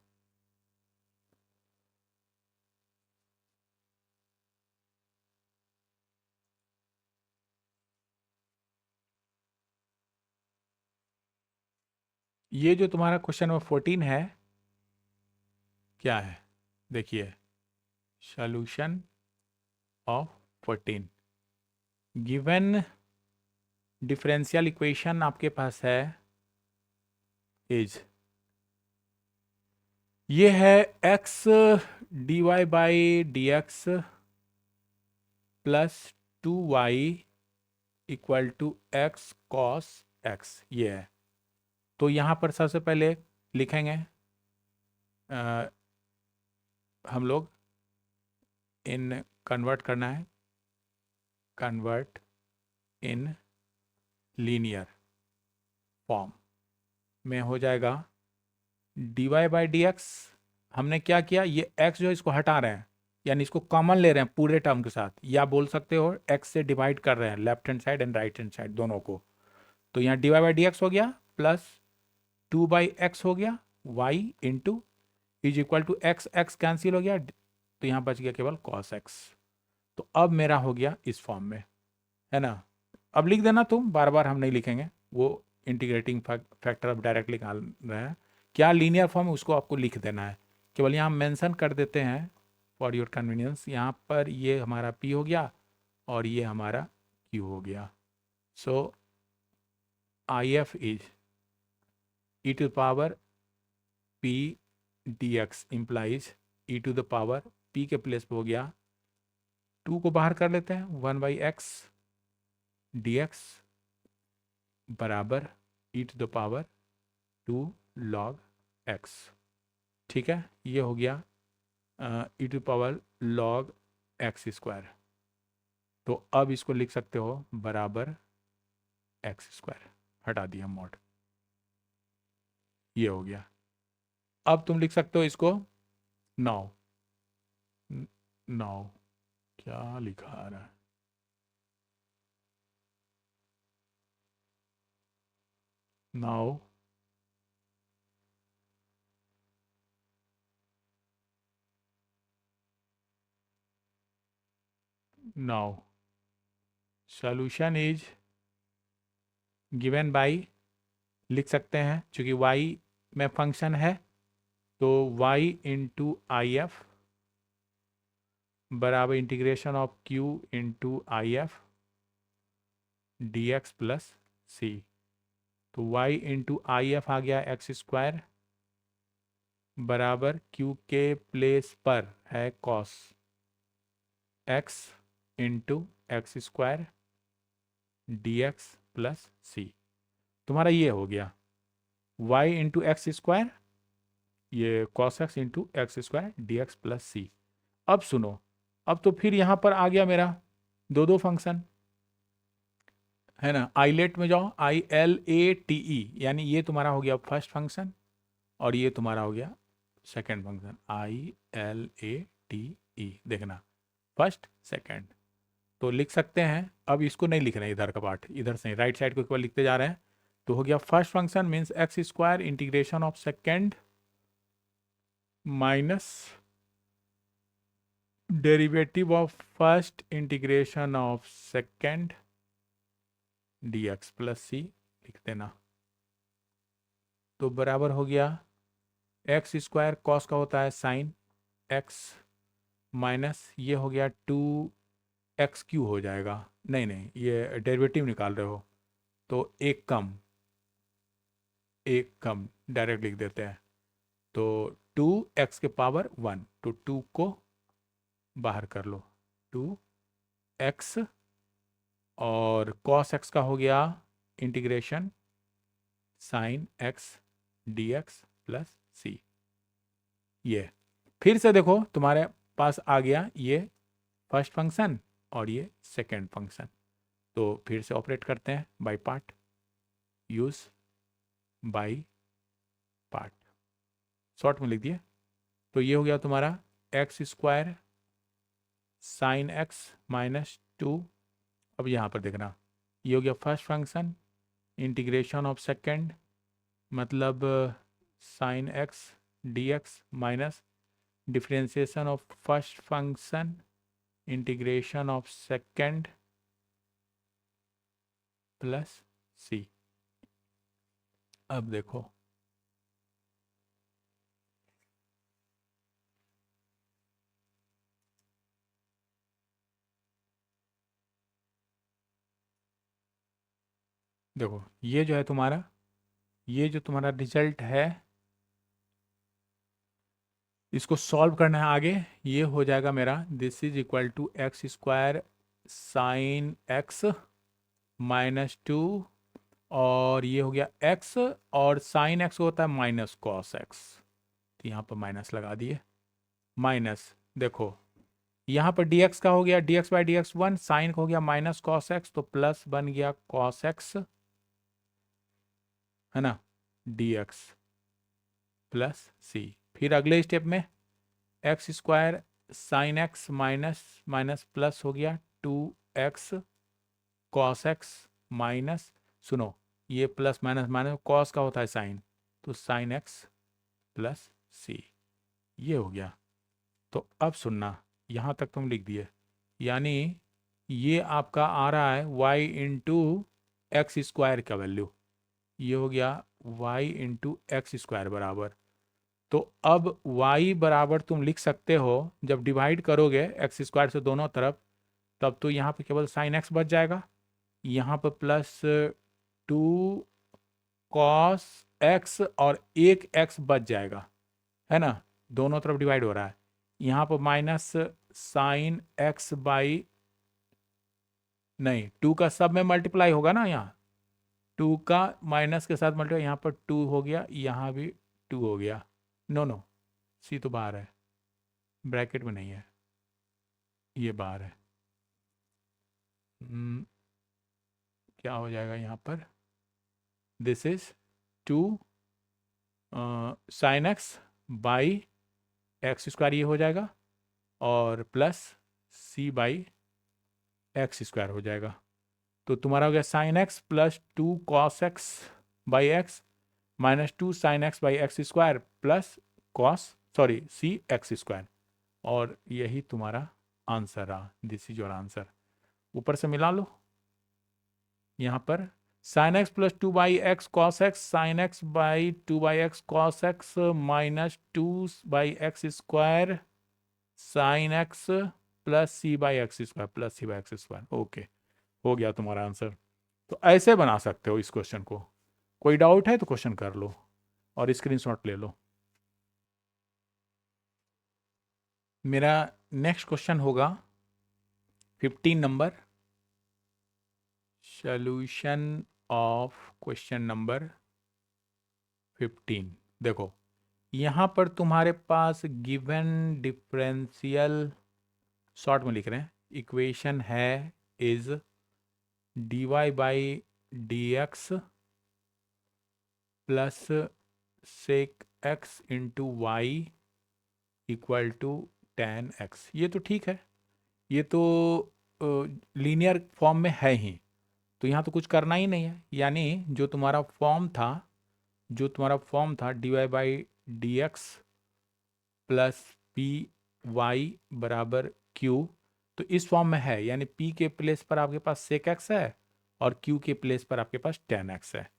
ये जो तुम्हारा क्वेश्चन नंबर 14 है, क्या है देखिए, solution of 14 given differential equation आपके पास है इज, ये है x dy by d x plus two y equal to x cos x, ये है। तो यहाँ पर सबसे पहले लिखेंगे हम लोग इन कन्वर्ट करना है, कन्वर्ट इन लीनियर फॉर्म में हो जाएगा dy बाई डी एक्स, हमने क्या किया, ये x जो है इसको हटा रहे हैं, यानी इसको कॉमन ले रहे हैं पूरे टर्म के साथ, या बोल सकते हो x से डिवाइड कर रहे हैं left hand side and right hand side दोनों को। तो यहाँ dy बाई डी एक्स हो गया प्लस टू बाई एक्स हो गया y into is equal to x, x cancel हो गया तो यहाँ बच गया केवल cos x। तो अब मेरा हो गया इस फॉर्म में, है ना। अब लिख देना तुम, बार बार हम नहीं लिखेंगे, वो इंटीग्रेटिंग फैक्टर अब डायरेक्टली निकाल रहे हैं, क्या लीनियर फॉर्म है उसको आपको लिख देना है, केवल यहाँ मेंशन कर देते हैं फॉर योर कन्वीनियंस। यहाँ पर ये हमारा p हो गया और ये हमारा q हो गया। So I F is e to power p dx implies e to the power p के प्लेस पे हो गया, 2 को बाहर कर लेते हैं, one by x d x बराबर e to the power 2 log x, ठीक है, ये हो गया e to power log x square. तो अब इसको लिख सकते हो बराबर x स्क्वायर, हटा दिया मॉड, ये हो गया। अब तुम लिख सकते हो इसको 9, 9 क्या लिखा आ रहा है, 9 9 now solution is given by, लिख सकते हैं चूंकि y में फंक्शन है तो y इंटू आई एफ बराबर integration of q into I F d x plus c. तो y इंटू आई एफ आ गया एक्स स्क्वायर बराबर q के प्लेस पर है cos x into x square d x plus c. तुम्हारा ये हो गया y इंटू एक्स स्क्वायर, ये cos x into x square d x plus c. अब सुनो, अब तो फिर यहाँ पर आ गया मेरा दो दो फंक्शन, है ना। आईलेट में जाओ, ILATE, यानी ये तुम्हारा हो गया फर्स्ट फंक्शन और ये तुम्हारा हो गया सेकंड फंक्शन। ILATE देखना, फर्स्ट सेकंड। तो लिख सकते हैं, अब इसको नहीं लिख रहे हैं इधर का पार्ट, इधर से राइट साइड को केवल लिखते जा रहे हैं। तो हो गया first function means x square integration of second minus derivative of first integration of second d x plus c लिख देना। तो बराबर हो गया एक्स स्क्वायर कॉस का होता है साइन एक्स माइनस ये हो गया 2x³ हो जाएगा। नहीं नहीं, ये डेरिवेटिव निकाल रहे हो तो एक कम डायरेक्ट लिख देते हैं। तो 2x के पावर 1, तो 2 को बाहर कर लो, 2x और cos x का हो गया integration sine x dx plus c. ये फिर से देखो तुम्हारे पास आ गया ये फर्स्ट फंक्शन और ये सेकंड फंक्शन। तो फिर से ऑपरेट करते हैं by part, use by part, short में लिख दिए। तो ये हो गया तुम्हारा x square sine x minus 2। अब यहाँ पर देखना, ये हो गया first function integration of second मतलब sine x d x minus differentiation of first function integration of second plus c. अब देखो देखो, ये जो है तुम्हारा, ये जो तुम्हारा रिजल्ट है इसको सॉल्व करना है आगे। ये हो जाएगा मेरा this is equal to x square sine x minus 2 और ये हो गया x और साइन x होता है माइनस कॉस x। तो यहाँ पर माइनस लगा दिए, माइनस देखो यहाँ पर dx का हो गया dx by d x 1, sine का हो गया माइनस कॉस x, तो प्लस बन गया कॉस x, है ना, dx प्लस सी। फिर अगले स्टेप में x square sine x minus minus plus हो गया 2x कॉस एक्स माइनस, सुनो ये प्लस माइनस माइनस कॉस का होता है साइन, तो साइन एक्स प्लस सी, ये हो गया। तो अब सुनना, यहाँ तक तुम लिख दिए, यानी ये आपका आ रहा है y इंटू एक्स स्क्वायर का वैल्यू, ये हो गया y इंटू एक्स स्क्वायर बराबर। तो अब y बराबर तुम लिख सकते हो, जब डिवाइड करोगे एक्स स्क्वायर से दोनों तरफ तब तो यहाँ पे केवल साइन एक्स बच जाएगा, यहाँ पर प्लस 2 कॉस एक्स और एक एक्स बच जाएगा, है ना, दोनों तरफ डिवाइड हो रहा है। यहाँ पर माइनस साइन एक्स बाई, नहीं 2 का सब में मल्टीप्लाई होगा ना, यहाँ 2 का माइनस के साथ मल्टीप्लाई, यहाँ पर 2 हो गया, यहाँ भी 2 हो गया। नो नो, सी तो बाहर है, ब्रैकेट में नहीं है, ये बाहर है। क्या हो जाएगा यहाँ पर, this is 2 sine x by x square, ये हो जाएगा, और plus c by x square हो जाएगा। तो तुम्हारा हो गया sine x plus 2 cos x by x minus 2 sine x by x square plus cos c x square, और यही तुम्हारा answer. This is your answer. ऊपर से मिला लो। यहाँ पर sine x plus 2/x cos x sine x by 2/x cos x minus 2/x² sign x plus c/x²। Okay, हो गया तुम्हारा आंसर। तो ऐसे बना सकते हो इस क्वेश्चन को। कोई डाउट है तो क्वेश्चन कर लो और स्क्रीनशॉट ले लो। मेरा नेक्स्ट क्वेश्चन होगा 15 number, solution of question number 15। देखो यहां पर तुम्हारे पास गिवन डिफरेंशियल, शॉर्ट में लिख रहे हैं, इक्वेशन है is dy/dx plus sec x into y equal to tan x। ये तो ठीक है, ये तो लीनियर फॉर्म में है ही, तो यहाँ तो कुछ करना ही नहीं है। यानी जो तुम्हारा फॉर्म था dy/dx प्लस पी वाई बराबर क्यू, तो इस फॉर्म में है। यानी p के प्लेस पर आपके पास सेक एक्स है और q के प्लेस पर आपके पास tan x है।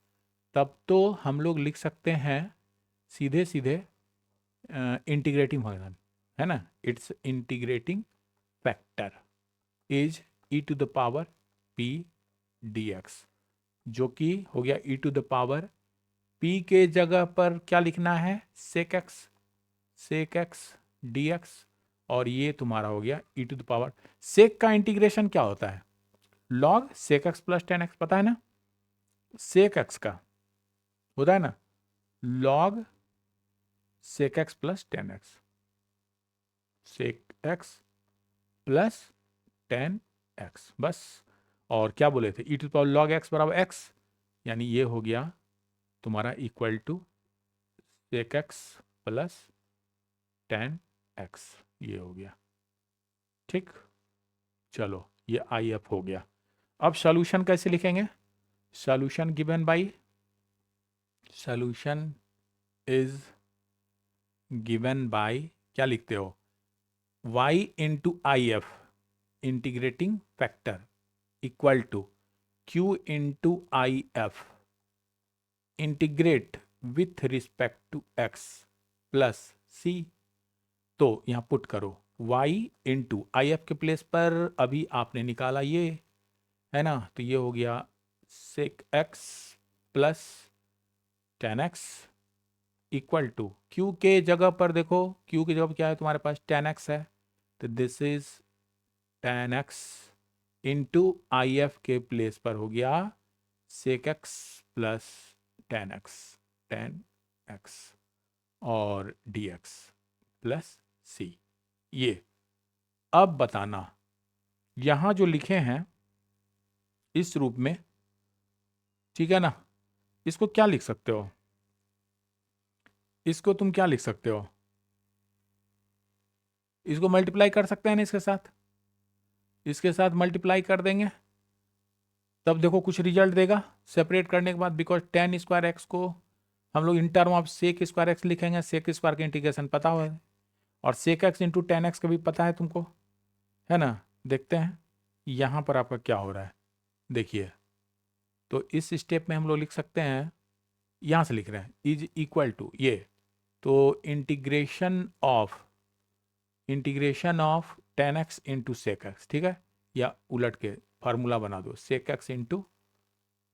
तब तो हम लोग लिख सकते हैं सीधे सीधे इंटीग्रेटिंग फंक्शन, है ना। It's integrating factor is e⁻p⁴dx, जो कि हो गया e⁻p के जगह पर क्या लिखना है, सेक एक्स dx, और ये तुम्हारा हो गया e⁻। सेक का इंटीग्रेशन क्या होता है, log sec x plus tan x, पता है ना। सेक एक्स का होता है ना log sec x plus tan x, sec x plus tan x, बस। और क्या बोले थे, e⁻log x बराबर x, यानी ये हो गया तुम्हारा equal to sec x plus tan x, ये हो गया। ठीक, चलो ये आई एफ हो गया। अब सॉल्यूशन कैसे लिखेंगे, solution given by, solution is given by, क्या लिखते हो, y into I F integrating factor equal to q into I F integrate with respect to x plus c। तो यहां पुट करो y इंटू आई एफ के place पर अभी आपने निकाला ये, है ना, तो ये हो गया sec x plus tan x equal to q के जगह पर देखो, q की जगह पर क्या है तुम्हारे पास, tan x है, तो this is tan x into I F के प्लेस पर हो गया sec x plus tan x और dx प्लस c। ये अब बताना यहां जो लिखे हैं इस रूप में, ठीक है ना, इसको क्या लिख सकते हो, इसको तुम क्या लिख सकते हो, इसको मल्टीप्लाई कर सकते हैं ना, इसके साथ मल्टीप्लाई कर देंगे, तब देखो कुछ रिजल्ट देगा सेपरेट करने के बाद। बिकॉज tan² x को हम लोग in term of sec² x लिखेंगे, sec² का इंटीग्रेशन पता हुआ है, और sec x into tan x का भी पता है तुमको, है ना। देखते हैं यहां पर आपका क्या हो रहा है, देखिए। तो इस स्टेप में हम लोग लिख सकते हैं, यहां से लिख रहे हैं इज इक्वल टू ये, तो integration of tan x into sec x, ठीक है, या उलट के फार्मूला बना दो, sec x into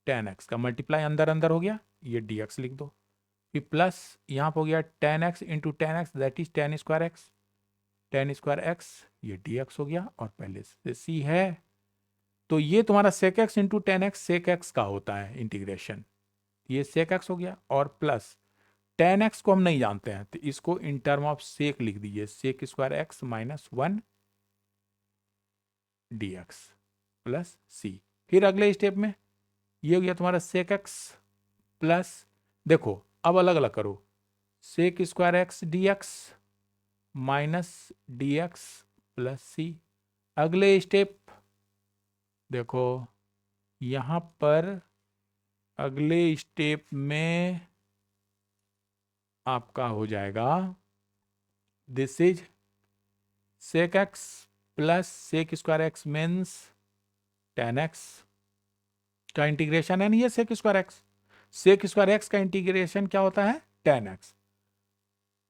tan x का मल्टीप्लाई अंदर अंदर हो गया, ये dx लिख दो, फिर प्लस यहाँ पर हो गया tan x into tan x, that is tan² x, ये dx हो गया, और पहले से c है, तो ये तुम्हारा sec x into tan x sec x का होता है इंटीग्रेशन, ये sec x हो गया, और प्लस tan x को हम नहीं जानते हैं, तो इसको इन टर्म ऑफ sec लिख दीजिए, sec² x minus 1 dx plus c। फिर अगले स्टेप में ये हो गया तुम्हारा sec x प्लस, देखो अब अलग अलग करो, sec² x dx minus dx plus c। अगले स्टेप देखो, यहां पर अगले स्टेप में आपका हो जाएगा, this is sec x plus sec square x means 10x का इंटीग्रेशन है ना, ये sec square x. Sec square x का इंटीग्रेशन क्या होता है 10x,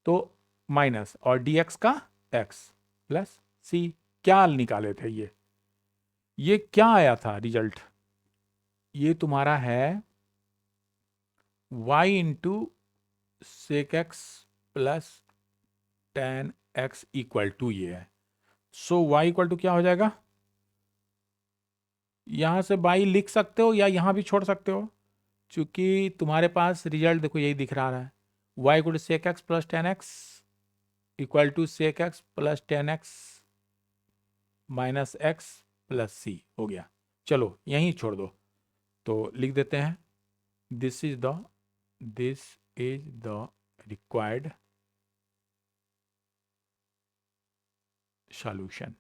तो माइनस और dx का x प्लस c। क्या निकाले थे ये क्या आया था रिजल्ट? ये तुम्हारा है y into sec x plus 10x equal to ये है। सो y इक्वल टू क्या हो जाएगा, यहां से y लिख सकते हो या यहां भी छोड़ सकते हो, क्योंकि तुम्हारे पास रिजल्ट देखो यही दिख रहा है, y equal to sec x plus 10x equal to sec x plus 10x minus x plus c हो गया। चलो यहीं छोड़ दो, तो लिख देते हैं this is the required solution.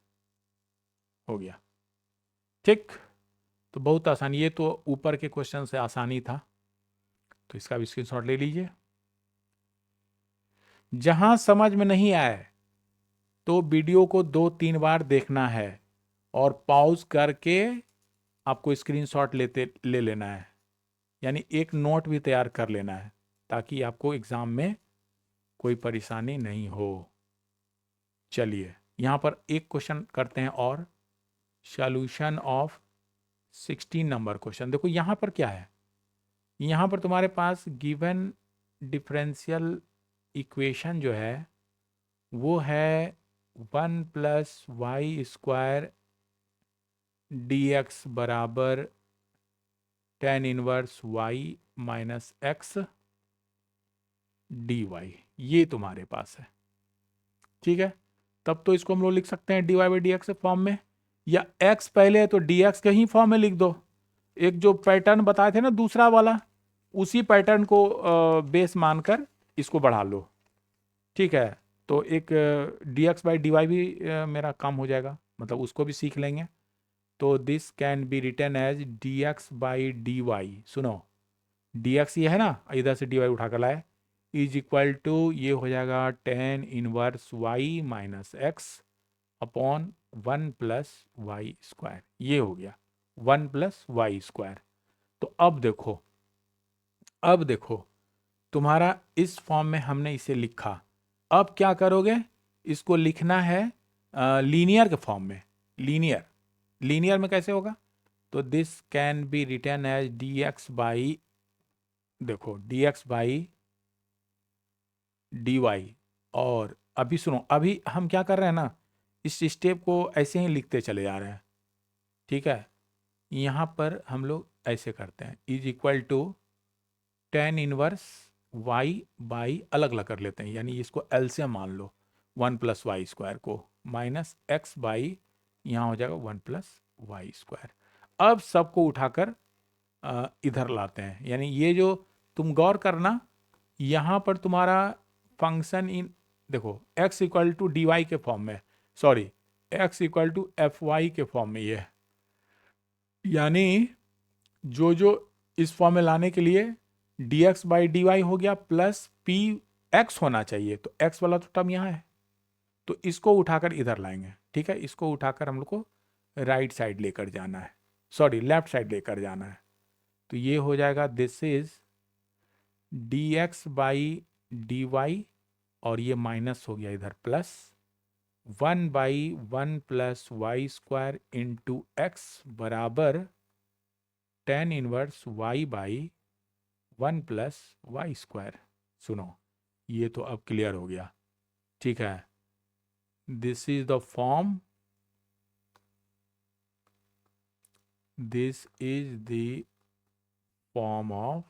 हो गया ठीक। तो बहुत आसान, ये तो ऊपर के क्वेश्चन से आसानी था, तो इसका भी स्क्रीनशॉट ले लीजिए। जहां समझ में नहीं आए तो वीडियो को 2-3 बार देखना है और पॉज करके आपको स्क्रीनशॉट ले लेना है, यानी एक नोट भी तैयार कर लेना है ताकि आपको एग्जाम में कोई परेशानी नहीं हो। चलिए यहां पर एक क्वेश्चन करते हैं और, सॉल्यूशन ऑफ 16 नंबर क्वेश्चन। देखो यहां पर क्या है, यहां पर तुम्हारे पास गिवन डिफरेंशियल इक्वेशन जो है वो है 1 plus y square d x बराबर tan inverse y minus x d y, ये तुम्हारे पास है। ठीक है, तब तो इसको हम लोग लिख सकते हैं d y by d x form में, या x पहले है तो डी एक्स के ही फॉर्म में लिख दो। एक जो पैटर्न बताए थे ना दूसरा वाला, उसी पैटर्न को बेस मानकर इसको बढ़ा लो। ठीक है, तो एक d x by d y भी मेरा काम हो जाएगा, मतलब उसको भी सीख लेंगे। तो this can be written as d x by d y. सुनो, डी एक्स ये है ना, इधर से डी वाई उठा कर लाए, इज इक्वल टू ये हो जाएगा tan inverse y minus x upon 1 plus y square. ये हो गया 1 प्लस वाई स्क्वायर। तो अब देखो तुम्हारा इस फॉर्म में हमने इसे लिखा। अब क्या करोगे, इसको लिखना है लीनियर के फॉर्म में। लीनियर में कैसे होगा, तो this can be written as d x by, देखो d x by d y. और अभी सुनो, अभी हम क्या कर रहे हैं ना, इस स्टेप को ऐसे ही लिखते चले जा रहे हैं। ठीक है, यहां पर हम लोग ऐसे करते हैं, is equal to tan inverse y by अलग अलग कर लेते हैं, यानी इसको एलसीएम मान लो 1 प्लस वाई स्क्वायर को, माइनस एक्स बाई यहाँ हो जाएगा 1 प्लस वाई स्क्वायर। अब सबको उठाकर इधर लाते हैं, यानी ये जो तुम गौर करना, यहाँ पर तुम्हारा फंक्शन इन, देखो x equal to d y के फॉर्म में, sorry x equal to f y के फॉर्म में ये है, यानी जो इस फॉर्म में लाने के लिए d x by d y हो गया प्लस पी एक्स होना चाहिए, तो एक्स वाला तो टर्म यहाँ है, तो इसको उठाकर इधर लाएंगे। ठीक है, इसको उठाकर हम लोग को राइट साइड लेकर जाना है, सॉरी लेफ्ट साइड लेकर जाना है। तो ये हो जाएगा this is d x by d y, और ये माइनस हो गया इधर plus 1 by 1 plus y square into x बराबर tan inverse y by 1 plus y square. सुनो, ये तो अब क्लियर हो गया। ठीक है, this is the form, this is the form of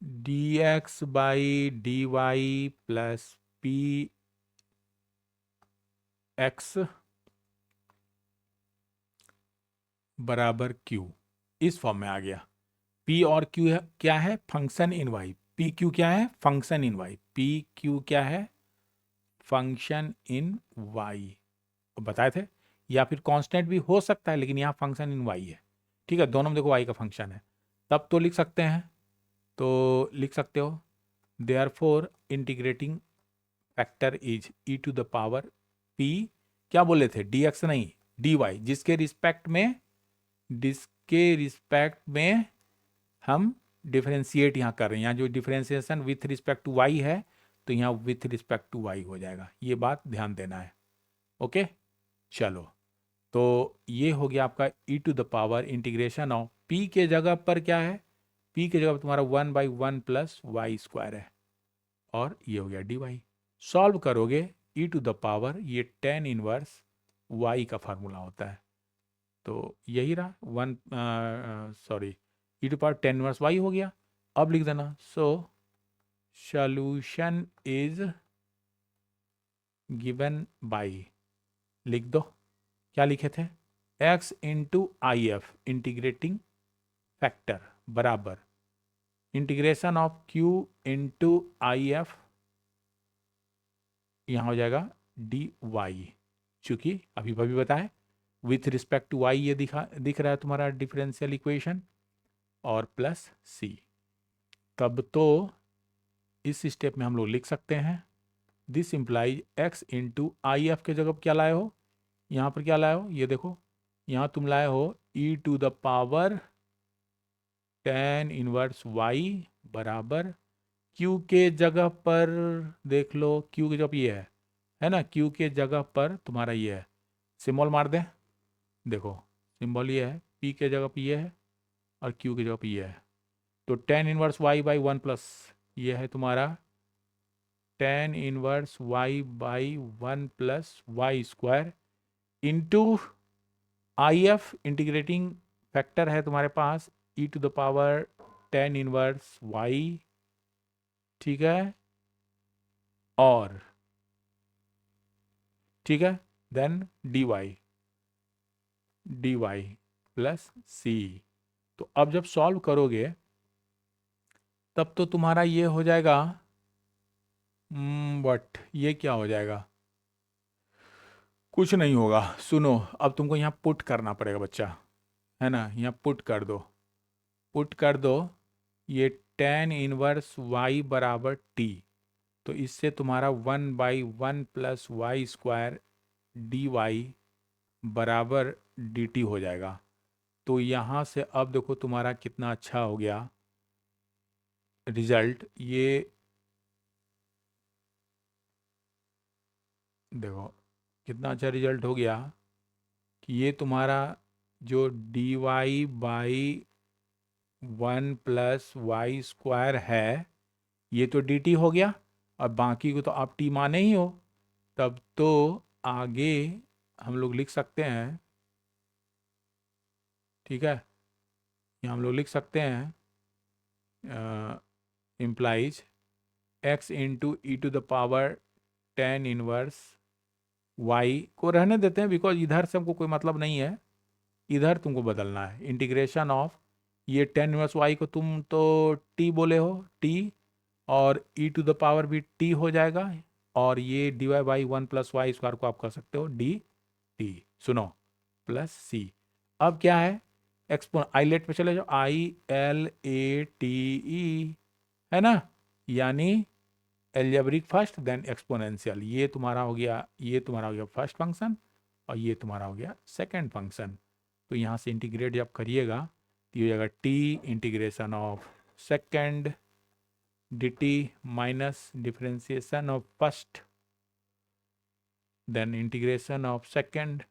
d x by d y plus p x बराबर क्यू, इस फॉर्म में आ गया। P और Q है, क्या है, function in y। P Q क्या है, function in y। P Q क्या है, फंक्शन इन y बताए थे, या फिर कांस्टेंट भी हो सकता है, लेकिन यहाँ फंक्शन इन y है। ठीक है, दोनों में देखो y का फंक्शन है, तब तो लिख सकते हैं, तो लिख सकते हो therefore integrating factor is e to the power p क्या बोले थे, dx नहीं dy, जिसके रिस्पेक्ट में हम डिफरेंशिएट यहाँ कर रहे हैं। यहाँ जो differentiation with respect to y है, तो यहाँ विथ रिस्पेक्ट टू y हो जाएगा। ये बात ध्यान देना है। ओके, चलो, तो ये हो गया आपका e to the power integration of p के जगह पर क्या है, p के जगह पर तुम्हारा 1/1 प्लस वाई स्क्वायर है, और ये हो गया dy। सॉल्व करोगे e टू द पावर, ये tan इनवर्स y का फार्मूला होता है, तो यही रहा e to power tan inverse y हो गया। अब लिख देना, so solution is given by, लिख दो, क्या लिखे थे, x into I F integrating factor बराबर integration of q into I F, यहाँ हो जाएगा dy, चूंकि अभी बताए विथ रिस्पेक्ट टू y ये दिख रहा है तुम्हारा डिफरेंशियल इक्वेशन, और प्लस c। तब तो इस स्टेप में हम लोग लिख सकते हैं, this implies x into I F के जगह क्या लाए हो, यहाँ पर क्या लाए हो, ये देखो, यहाँ तुम लाए हो e to the power tan inverse y बराबर q के जगह पर, देख लो q की जगह ये है ना, q के जगह पर तुम्हारा ये है, सिंबल मार दें, देखो सिंबल ये है, p के जगह पे ये है और q की जगह पे ये है, तो tan inverse y by 1 plus ये है तुम्हारा tan inverse y by 1 plus y square into I F integrating factor है तुम्हारे पास e to the power tan inverse y, ठीक है, और ठीक है, देन dy प्लस c। तो अब जब सॉल्व करोगे तब तो तुम्हारा ये हो जाएगा, बट ये क्या हो जाएगा, कुछ नहीं होगा। सुनो, अब तुमको यहाँ पुट करना पड़ेगा बच्चा, है ना, यहाँ पुट कर दो ये tan इनवर्स y बराबर t, तो इससे तुम्हारा 1/1 प्लस वाई स्क्वायर dy बराबर dt हो जाएगा। तो यहाँ से अब देखो तुम्हारा कितना अच्छा हो गया रिजल्ट, ये देखो कितना अच्छा रिजल्ट हो गया कि ये तुम्हारा जो dy by 1 plus y square है, ये तो dt हो गया, और बाकी को तो आप t माने ही हो, तब तो आगे हम लोग लिख सकते हैं, ठीक है, ये हम लोग लिख सकते हैं implies x into e to the power tan inverse y को रहने देते हैं, बिकॉज इधर से हमको कोई मतलब नहीं है, इधर तुमको बदलना है, इंटीग्रेशन ऑफ ये tan इनवर्स y को तुम तो t बोले हो, t, और e टू द पावर भी t हो जाएगा, और ये dy by 1 plus y square को आप कर सकते हो dt, सुनो, प्लस c। अब क्या है, एक्सपोन आईलेट पे चले जाओ, ILATE, है ना, यानी एल्जेब्रिक फर्स्ट देन एक्सपोनेंशियल, ये तुम्हारा हो गया फर्स्ट फंक्शन, और ये तुम्हारा हो गया सेकंड फंक्शन। तो यहाँ से इंटीग्रेट जब करिएगा तो ये हो जाएगा t integration of second dt minus differentiation of first then integration of second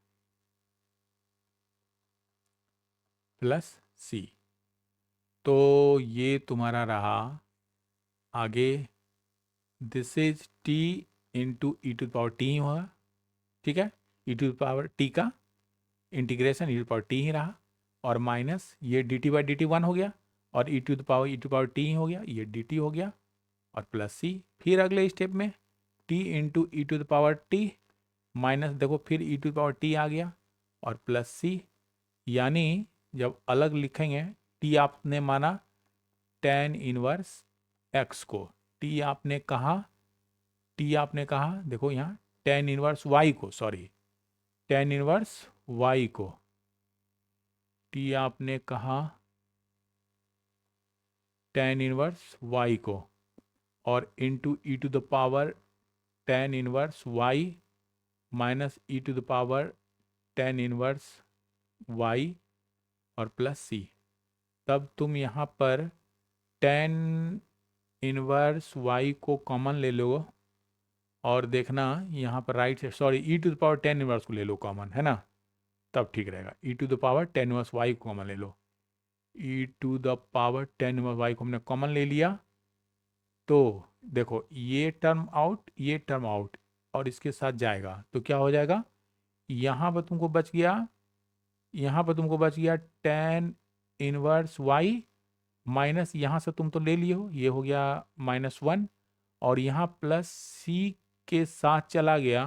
plus c। तो ये तुम्हारा रहा आगे, this is t into e to power t हुआ, ठीक है, ई टू पावर टी का integration e to power t ही रहा, और माइनस ये d t by d t 1 हो गया, और ई टू पावर टी हो गया, ये डी टी हो गया, और प्लस सी। फिर अगले स्टेप में t into e to the power t minus, देखो फिर ई टू पावर टी आ गया, और प्लस सी, यानी जब अलग लिखेंगे t आपने माना tan इनवर्स x को, t आपने कहा देखो यहाँ tan इनवर्स y को, सॉरी tan इनवर्स y को, t आपने कहा tan इनवर्स y को, और into e to the power tan inverse y minus e to the power tan inverse y और प्लस c। तब तुम यहाँ पर टेन इनवर्स y को कॉमन ले लो और देखना यहाँ पर राइट से, sorry, e to the power tan inverse को ले लो कॉमन, है ना, तब ठीक रहेगा। E to the power tan inverse y को कॉमन ले लो। E to the power tan inverse y को हमने कॉमन ले लिया, तो देखो ये टर्म आउट, ये टर्म आउट, और इसके साथ जाएगा तो क्या हो जाएगा, यहाँ पर तुमको बच गया, यहाँ पर तुमको बच गया टेन इनवर्स y माइनस, यहाँ से तुम तो ले लिए हो, ये हो गया माइनस वन, और यहाँ प्लस c के साथ चला गया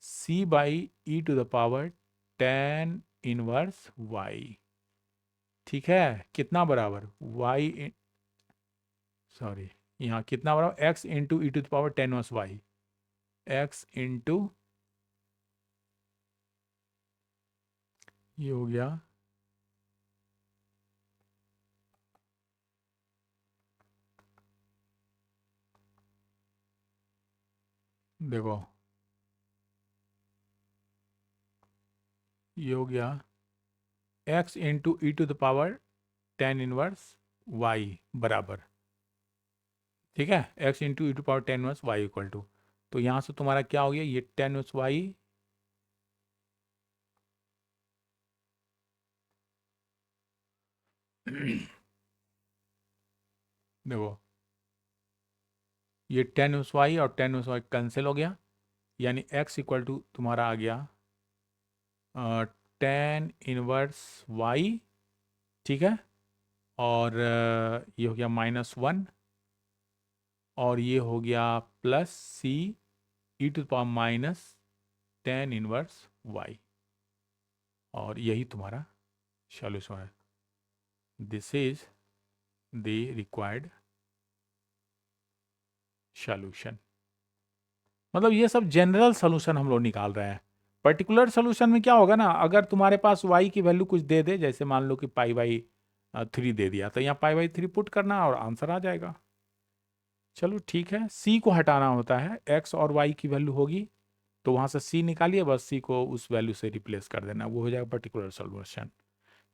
c by e to the power tan inverse y। ठीक है, कितना बराबर y, सॉरी, यहाँ कितना बराबर x into e to the power tan inverse y, x into, ये हो गया देखो, ये हो गया x into e to the power tan inverse y बराबर, ठीक है, x into e to power tan inverse y equal to, तो यहाँ से तुम्हारा क्या हो गया, ये टेन इनवर्स y, देखो ये टेन इनवर्स y और टेन इनवर्स y कैंसिल हो गया, यानी x इक्वल टू तुम्हारा आ गया टेन इनवर्स y, ठीक है, और ये हो गया माइनस वन, और ये हो गया plus c e to the power minus tan inverse y, और यही तुम्हारा सॉल्यूशन है। This is the required solution. मतलब ये सब जनरल सॉल्यूशन हम लोग निकाल रहे हैं। पर्टिकुलर सॉल्यूशन में क्या होगा ना, अगर तुम्हारे पास y की वैल्यू कुछ दे दे, जैसे मान लो कि पाई बाई थ्री दे दिया, तो यहाँ पाई बाई थ्री पुट करना और आंसर आ जाएगा। चलो ठीक है, c को हटाना होता है, x और y की वैल्यू होगी तो वहाँ से c निकालिए, बस c को उस वैल्यू से रिप्लेस कर देना, वो हो जाएगा पर्टिकुलर सॉल्यूशन।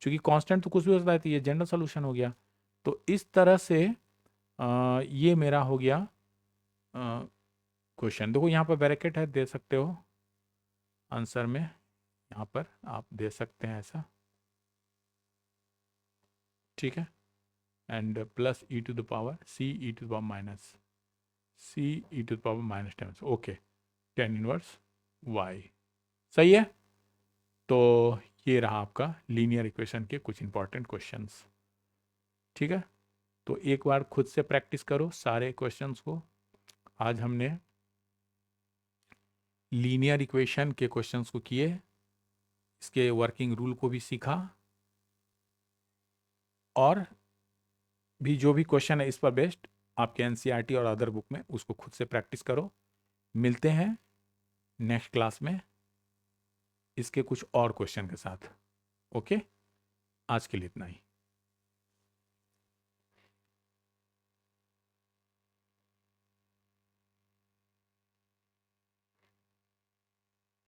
चूंकि कांस्टेंट तो कुछ भी हो सकता है, तो ये जनरल सॉल्यूशन हो गया। तो इस तरह से ये मेरा हो गया क्वेश्चन। देखो यहाँ पर ब्रैकेट है, दे सकते हो आंसर में, यहाँ पर आप दे सकते हैं ऐसा, ठीक है, and plus e to the power c e to the power minus c e to the power minus tan, okay, tan inverse y, सही है। तो ये रहा आपका लीनियर इक्वेशन के कुछ इंपॉर्टेंट क्वेश्चंस, ठीक है। तो एक बार खुद से प्रैक्टिस करो सारे क्वेश्चंस को। आज हमने लीनियर इक्वेशन के क्वेश्चंस को किए, इसके वर्किंग रूल को भी सीखा, और भी जो भी क्वेश्चन है इस पर बेस्ड आपके एनसीईआरटी और अदर बुक में, उसको खुद से प्रैक्टिस करो। मिलते हैं नेक्स्ट क्लास में इसके कुछ और क्वेश्चन के साथ। ओके, आज के लिए इतना ही।